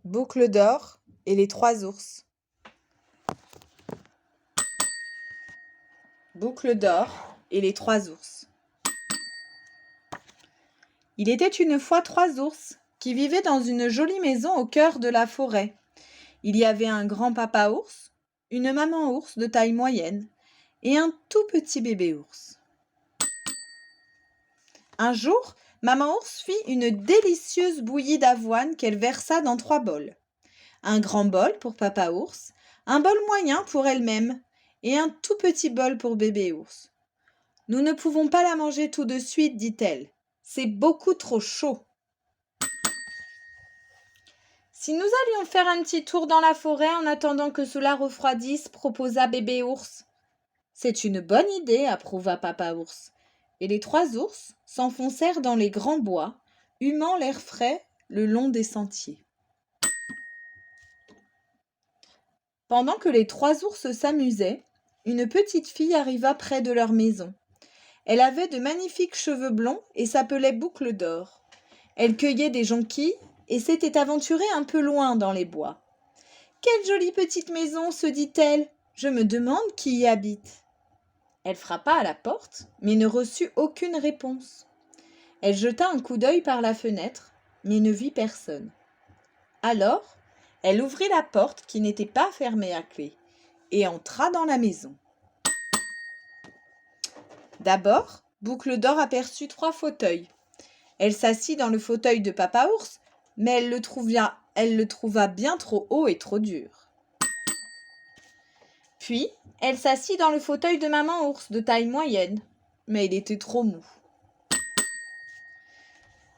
Boucle d'or et les trois ours. Boucle d'or et les trois ours. Il était une fois trois ours qui vivaient dans une jolie maison au cœur de la forêt. Il y avait un grand papa ours, une maman ours de taille moyenne et un tout petit bébé ours. Un jour, maman ours fit une délicieuse bouillie d'avoine qu'elle versa dans 3 bols. Un grand bol pour papa ours, un bol moyen pour elle-même et un tout petit bol pour bébé ours. « Nous ne pouvons pas la manger tout de suite, dit-elle. C'est beaucoup trop chaud. Si nous allions faire un petit tour dans la forêt en attendant que cela refroidisse, proposa bébé ours. C'est une bonne idée, approuva papa ours. Et les 3 ours s'enfoncèrent dans les grands bois, humant l'air frais le long des sentiers. Pendant que les 3 ours s'amusaient, une petite fille arriva près de leur maison. Elle avait de magnifiques cheveux blonds et s'appelait Boucle d'or. Elle cueillait des jonquilles et s'était aventurée un peu loin dans les bois. « Quelle jolie petite maison, se dit-elle. Je me demande qui y habite. » Elle frappa à la porte, mais ne reçut aucune réponse. Elle jeta un coup d'œil par la fenêtre, mais ne vit personne. Alors, elle ouvrit la porte qui n'était pas fermée à clé et entra dans la maison. D'abord, Boucle d'or aperçut 3 fauteuils. Elle s'assit dans le fauteuil de papa ours, mais elle le trouva bien trop haut et trop dur. Puis, elle s'assit dans le fauteuil de maman ours de taille moyenne, mais il était trop mou.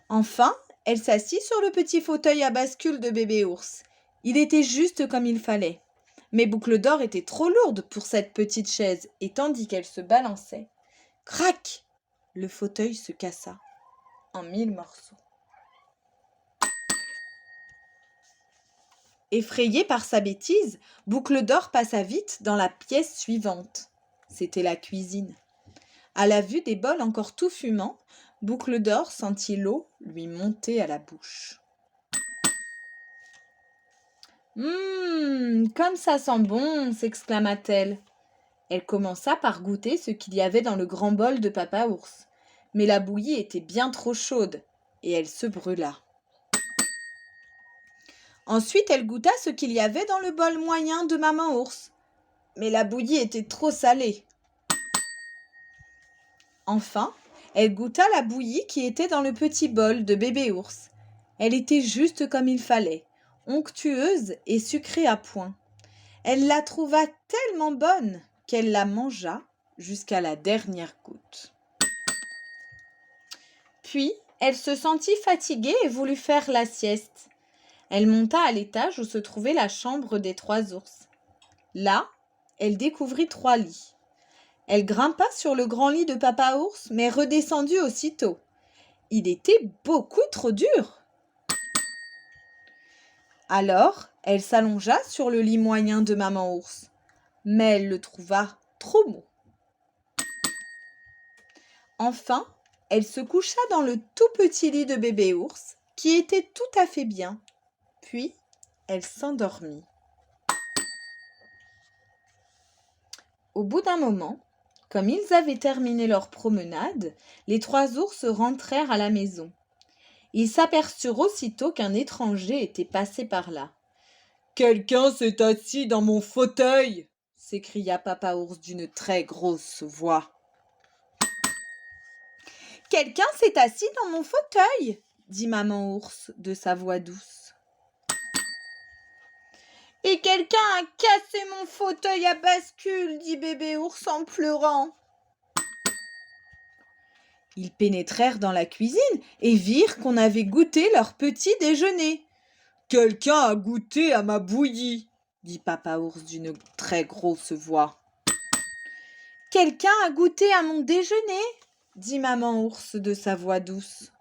Enfin, elle s'assit sur le petit fauteuil à bascule de bébé ours. Il était juste comme il fallait. Mais Boucle d'or était trop lourde pour cette petite chaise, et tandis qu'elle se balançait, crac! Le fauteuil se cassa en 1000 morceaux. Effrayée par sa bêtise, Boucle d'or passa vite dans la pièce suivante. C'était la cuisine. À la vue des bols encore tout fumants, Boucle d'or sentit l'eau lui monter à la bouche. « Comme ça sent bon !» s'exclama-t-elle. Elle commença par goûter ce qu'il y avait dans le grand bol de papa ours. Mais la bouillie était bien trop chaude et elle se brûla. Ensuite, elle goûta ce qu'il y avait dans le bol moyen de maman ours. Mais la bouillie était trop salée. Enfin, elle goûta la bouillie qui était dans le petit bol de bébé ours. Elle était juste comme il fallait, onctueuse et sucrée à point. Elle la trouva tellement bonne qu'elle la mangea jusqu'à la dernière goutte. Puis, elle se sentit fatiguée et voulut faire la sieste. Elle monta à l'étage où se trouvait la chambre des 3 ours. Là, elle découvrit 3 lits. Elle grimpa sur le grand lit de papa ours, mais redescendit aussitôt. Il était beaucoup trop dur. Alors, elle s'allongea sur le lit moyen de maman ours, mais elle le trouva trop mou. Enfin, elle se coucha dans le tout petit lit de bébé ours, qui était tout à fait bien. Puis, elle s'endormit. Au bout d'un moment, comme ils avaient terminé leur promenade, les 3 ours rentrèrent à la maison. Ils s'aperçurent aussitôt qu'un étranger était passé par là. « Quelqu'un s'est assis dans mon fauteuil !» s'écria papa ours d'une très grosse voix. « Quelqu'un s'est assis dans mon fauteuil !» dit maman ours de sa voix douce. « Et quelqu'un a cassé mon fauteuil à bascule !» dit bébé ours en pleurant. Ils pénétrèrent dans la cuisine et virent qu'on avait goûté leur petit déjeuner. « Quelqu'un a goûté à ma bouillie !» dit papa ours d'une très grosse voix. « Quelqu'un a goûté à mon déjeuner !» dit maman ours de sa voix douce.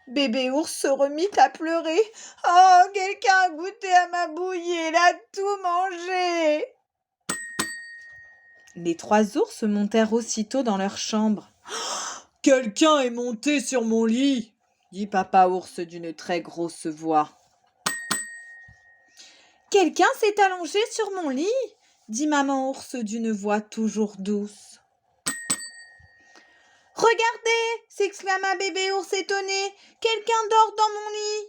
Bébé ours se remit à pleurer. « Oh, quelqu'un a goûté à ma bouillie, il a tout mangé !» Les 3 ours montèrent aussitôt dans leur chambre. « Quelqu'un est monté sur mon lit !» dit papa ours d'une très grosse voix. Quelqu'un s'est allongé sur mon lit, dit maman ours d'une voix toujours douce. Regardez, s'exclama bébé ours étonné, quelqu'un dort dans mon lit.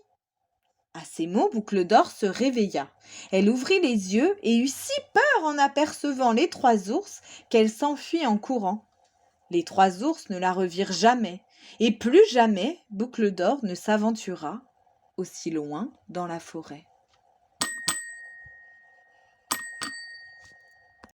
À ces mots, Boucle d'Or se réveilla. Elle ouvrit les yeux et eut si peur en apercevant les 3 ours qu'elle s'enfuit en courant. Les 3 ours ne la revirent jamais, et plus jamais Boucle d'Or ne s'aventura aussi loin dans la forêt.